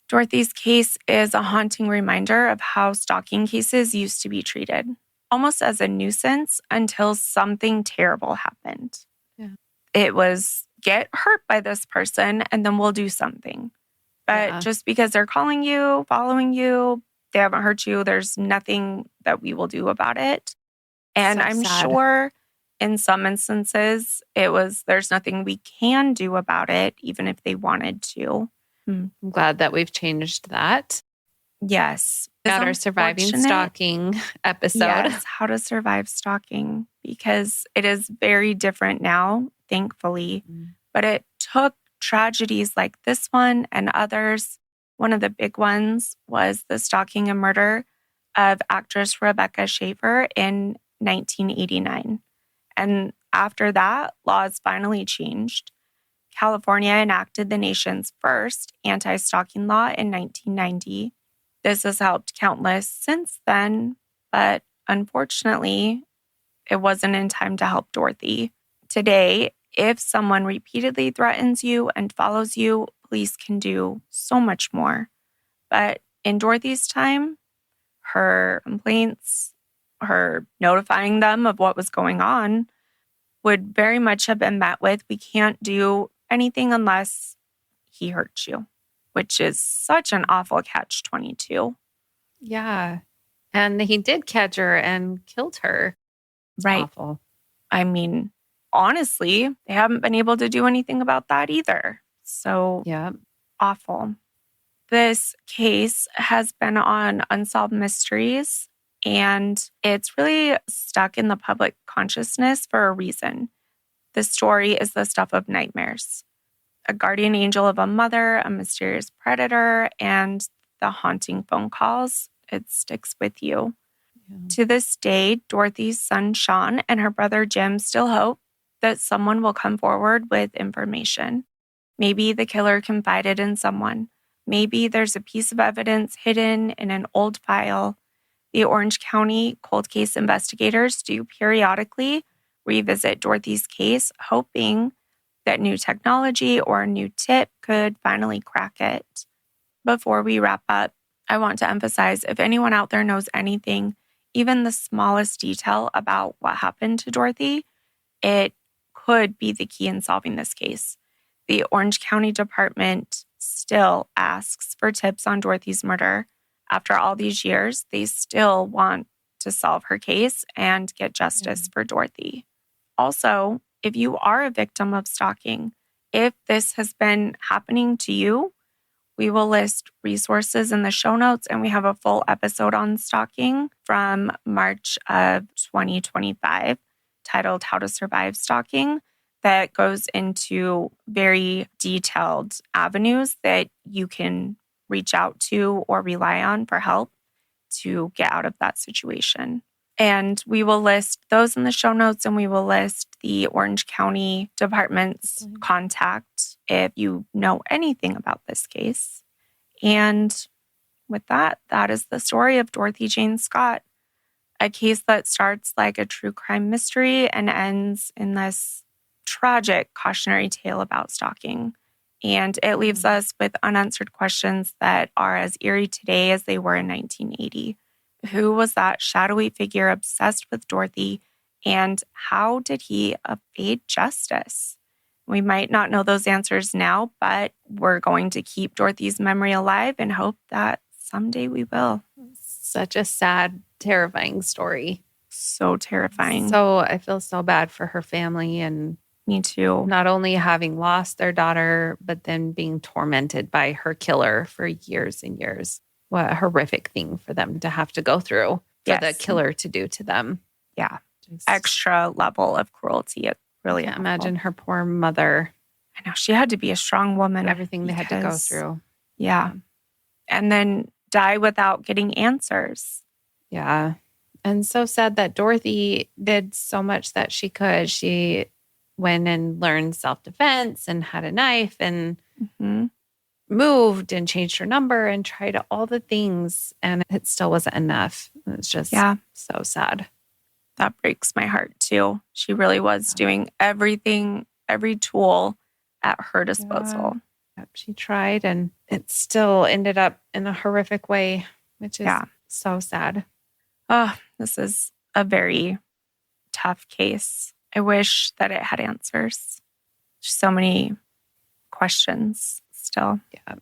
Dorothy's case is a haunting reminder of how stalking cases used to be treated, almost as a nuisance until something terrible happened. Yeah. It was get hurt by this person and then we'll do something. But just because they're calling you, following you, they haven't hurt you, there's nothing that we will do about it. And I'm sure in some instances, there's nothing we can do about it, even if they wanted to. I'm glad that we've changed that. Yes. Got our surviving stalking episode. Yes, how to survive stalking, because it is very different now, thankfully. But it took tragedies like this one and others. One of the big ones was the stalking and murder of actress Rebecca Schaeffer in 1989. And after that, laws finally changed. California enacted the nation's first anti-stalking law in 1990. This has helped countless since then, but unfortunately, it wasn't in time to help Dorothy. Today, if someone repeatedly threatens you and follows you, police can do so much more. But in Dorothy's time, her complaints, her notifying them of what was going on, would very much have been met with, we can't do anything unless he hurts you, which is such an awful catch-22. Yeah. And he did catch her and killed her. Right. Awful. I mean, honestly, they haven't been able to do anything about that either. So yeah, awful. This case has been on Unsolved Mysteries, and it's really stuck in the public consciousness for a reason. The story is the stuff of nightmares. A guardian angel of a mother, a mysterious predator, and the haunting phone calls. It sticks with you. Yeah. To this day, Dorothy's son Sean and her brother Jim still hope that someone will come forward with information. Maybe the killer confided in someone. Maybe there's a piece of evidence hidden in an old file. The Orange County cold case investigators do periodically revisit Dorothy's case, hoping that new technology or a new tip could finally crack it. Before we wrap up, I want to emphasize, if anyone out there knows anything, even the smallest detail about what happened to Dorothy, it could be the key in solving this case. The Orange County Department still asks for tips on Dorothy's murder. After all these years, they still want to solve her case and get justice for Dorothy. Also, if you are a victim of stalking, if this has been happening to you, we will list resources in the show notes, and we have a full episode on stalking from March of 2025 titled How to Survive Stalking, that goes into very detailed avenues that you can reach out to or rely on for help to get out of that situation. And we will list those in the show notes, and we will list the Orange County Department's contact if you know anything about this case. And with that, that is the story of Dorothy Jane Scott, a case that starts like a true crime mystery and ends in this tragic cautionary tale about stalking. And it leaves us with unanswered questions that are as eerie today as they were in 1980. Who was that shadowy figure obsessed with Dorothy, and how did he evade justice? We might not know those answers now, but we're going to keep Dorothy's memory alive and hope that someday we will. Such a sad, terrifying story. So terrifying. So I feel so bad for her family, and me too. Not only having lost their daughter, but then being tormented by her killer for years and years. What a horrific thing for them to have to go through, for the killer to do to them. Yeah. Extra level of cruelty. It really I can't imagine her poor mother. I know. She had to be a strong woman. Everything they had to go through. Yeah. And then die without getting answers. Yeah. And so sad that Dorothy did so much that she could. She went and learned self-defense and had a knife and moved and changed her number and tried all the things, and it still wasn't enough. It's just so sad. That breaks my heart too. She really was doing everything, every tool at her disposal. Yep, she tried, and it still ended up in a horrific way, which is so sad. Oh, this is a very tough case. I wish that it had answers. So many questions still. Yeah.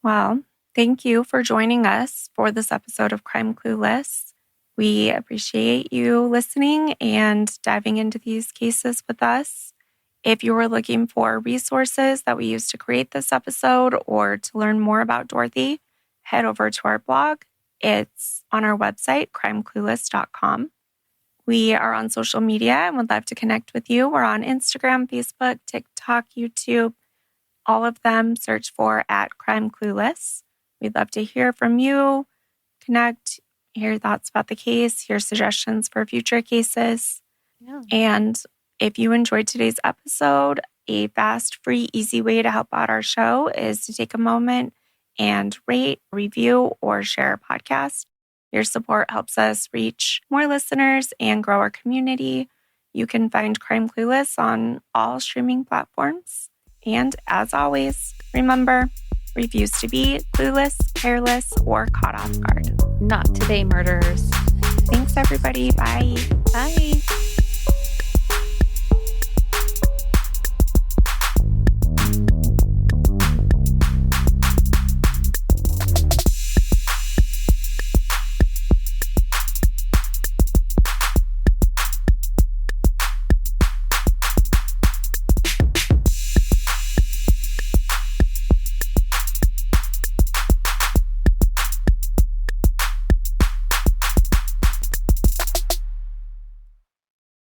Well, thank you for joining us for this episode of Crime Clueless. We appreciate you listening and diving into these cases with us. If you were looking for resources that we used to create this episode or to learn more about Dorothy, head over to our blog. It's on our website, crimeclueless.com. We are on social media and would love to connect with you. We're on Instagram, Facebook, TikTok, YouTube, all of them. Search for @CrimeClueless. We'd love to hear from you, connect, hear your thoughts about the case, hear suggestions for future cases. Yeah. And if you enjoyed today's episode, a fast, free, easy way to help out our show is to take a moment and rate, review, or share our podcast. Your support helps us reach more listeners and grow our community. You can find Crime Clueless on all streaming platforms. And as always, remember, refuse to be clueless, careless, or caught off guard. Not today, murderers. Thanks, everybody. Bye. Bye.